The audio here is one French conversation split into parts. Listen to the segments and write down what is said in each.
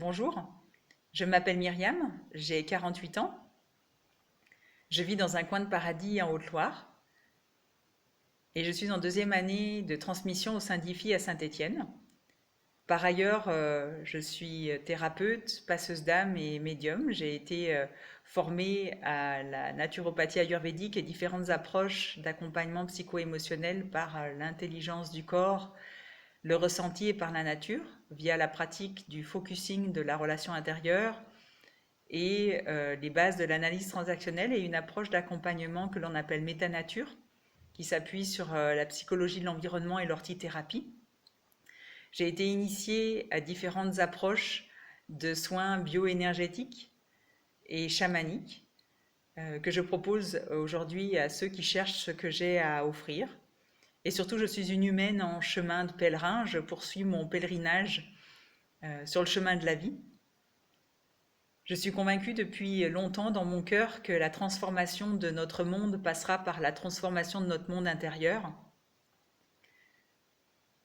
Bonjour, je m'appelle Myriam, j'ai 48 ans, je vis dans un coin de paradis en Haute-Loire et je suis en deuxième année de transmission au sein d'IFI à Saint-Étienne. Par ailleurs, je suis thérapeute, passeuse d'âme et médium. J'ai été formée à la naturopathie ayurvédique et différentes approches d'accompagnement psycho-émotionnel par l'intelligence du corps, le ressenti et par la nature, via la pratique du focusing de la relation intérieure, et les bases de l'analyse transactionnelle et une approche d'accompagnement que l'on appelle métanature, qui s'appuie sur la psychologie de l'environnement et l'orthithérapie. J'ai été initiée à différentes approches de soins bioénergétiques et chamaniques que je propose aujourd'hui à ceux qui cherchent ce que j'ai à offrir. Et surtout, je suis une humaine en chemin de pèlerin. Je poursuis mon pèlerinage sur le chemin de la vie. Je suis convaincue depuis longtemps dans mon cœur que la transformation de notre monde passera par la transformation de notre monde intérieur.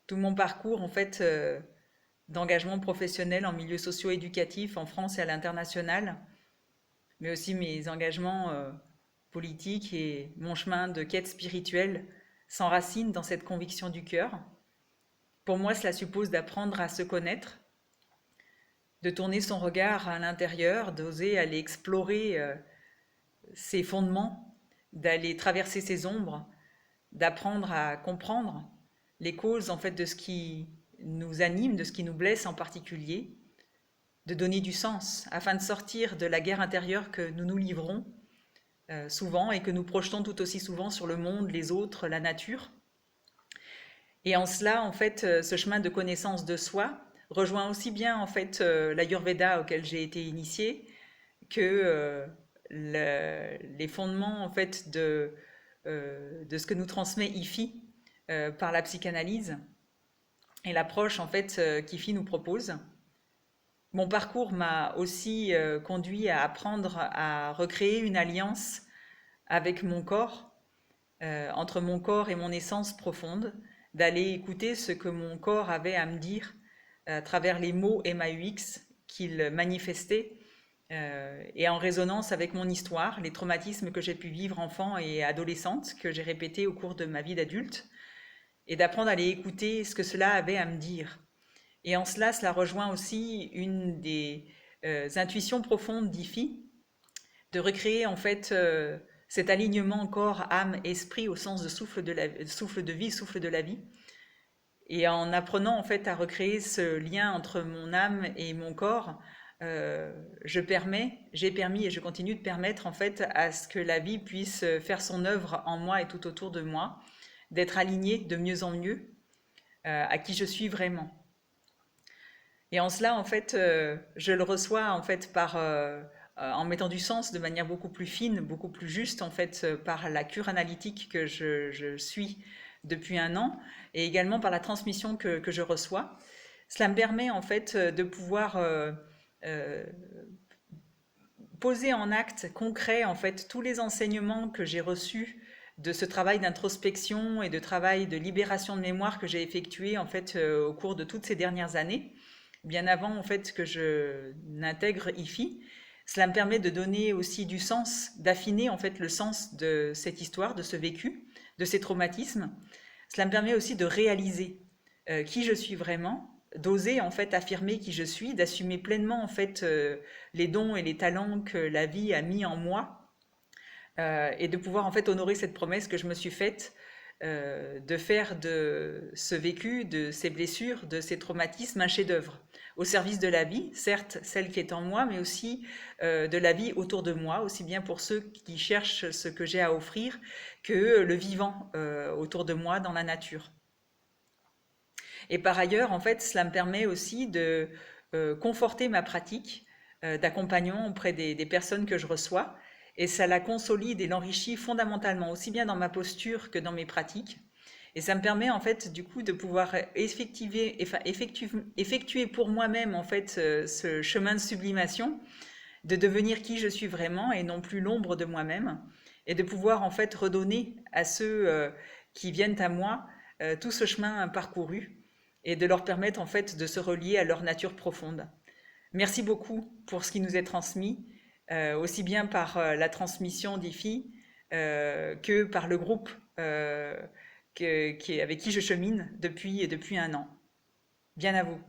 Tout mon parcours, d'engagement professionnel en milieu socio-éducatif en France et à l'international, mais aussi mes engagements politiques et mon chemin de quête spirituelle s'enracinent dans cette conviction du cœur. Pour moi, cela suppose d'apprendre à se connaître, de tourner son regard à l'intérieur, d'oser aller explorer ses fondements, d'aller traverser ses ombres, d'apprendre à comprendre les causes de ce qui nous anime, de ce qui nous blesse en particulier, de donner du sens afin de sortir de la guerre intérieure que nous nous livrons souvent et que nous projetons tout aussi souvent sur le monde, les autres, la nature. Et en cela, ce chemin de connaissance de soi rejoint aussi bien l'Ayurveda auquel j'ai été initiée que les fondements de ce que nous transmet IFI par la psychanalyse et l'approche qu'IFI nous propose. Mon parcours m'a aussi conduit à apprendre à recréer une alliance avec mon corps, entre mon corps et mon essence profonde, d'aller écouter ce que mon corps avait à me dire à travers les mots MAUX qu'il manifestait et en résonance avec mon histoire, les traumatismes que j'ai pu vivre enfant et adolescente, que j'ai répétés au cours de ma vie d'adulte, et d'apprendre à aller écouter ce que cela avait à me dire. Et en cela, cela rejoint aussi une des intuitions profondes d'IFI, de recréer cet alignement corps, âme, esprit au sens de souffle de vie, souffle de la vie. Et en apprenant à recréer ce lien entre mon âme et mon corps, j'ai permis et je continue de permettre à ce que la vie puisse faire son œuvre en moi et tout autour de moi, d'être alignée de mieux en mieux à qui je suis vraiment. Et en cela, je le reçois en mettant du sens de manière beaucoup plus fine, beaucoup plus juste par la cure analytique que je suis depuis un an et également par la transmission que je reçois. Cela me permet de pouvoir poser en acte concret tous les enseignements que j'ai reçus de ce travail d'introspection et de travail de libération de mémoire que j'ai effectué au cours de toutes ces dernières années, bien avant que je n'intègre IFI. Cela me permet de donner aussi du sens, d'affiner le sens de cette histoire, de ce vécu, de ces traumatismes. Cela me permet aussi de réaliser qui je suis vraiment, d'oser affirmer qui je suis, d'assumer pleinement les dons et les talents que la vie a mis en moi et de pouvoir honorer cette promesse que je me suis faite de faire de ce vécu, de ces blessures, de ces traumatismes un chef-d'œuvre au service de la vie, certes celle qui est en moi, mais aussi de la vie autour de moi, aussi bien pour ceux qui cherchent ce que j'ai à offrir que le vivant autour de moi dans la nature. Et par ailleurs, cela me permet aussi de conforter ma pratique d'accompagnement auprès des personnes que je reçois. Et ça la consolide et l'enrichit fondamentalement, aussi bien dans ma posture que dans mes pratiques. Et ça me permet du coup de pouvoir effectuer pour moi-même ce chemin de sublimation, de devenir qui je suis vraiment et non plus l'ombre de moi-même, et de pouvoir redonner à ceux qui viennent à moi tout ce chemin parcouru et de leur permettre de se relier à leur nature profonde. Merci beaucoup pour ce qui nous est transmis, aussi bien par la transmission d'IFI que par le groupe avec qui je chemine depuis un an. Bien à vous.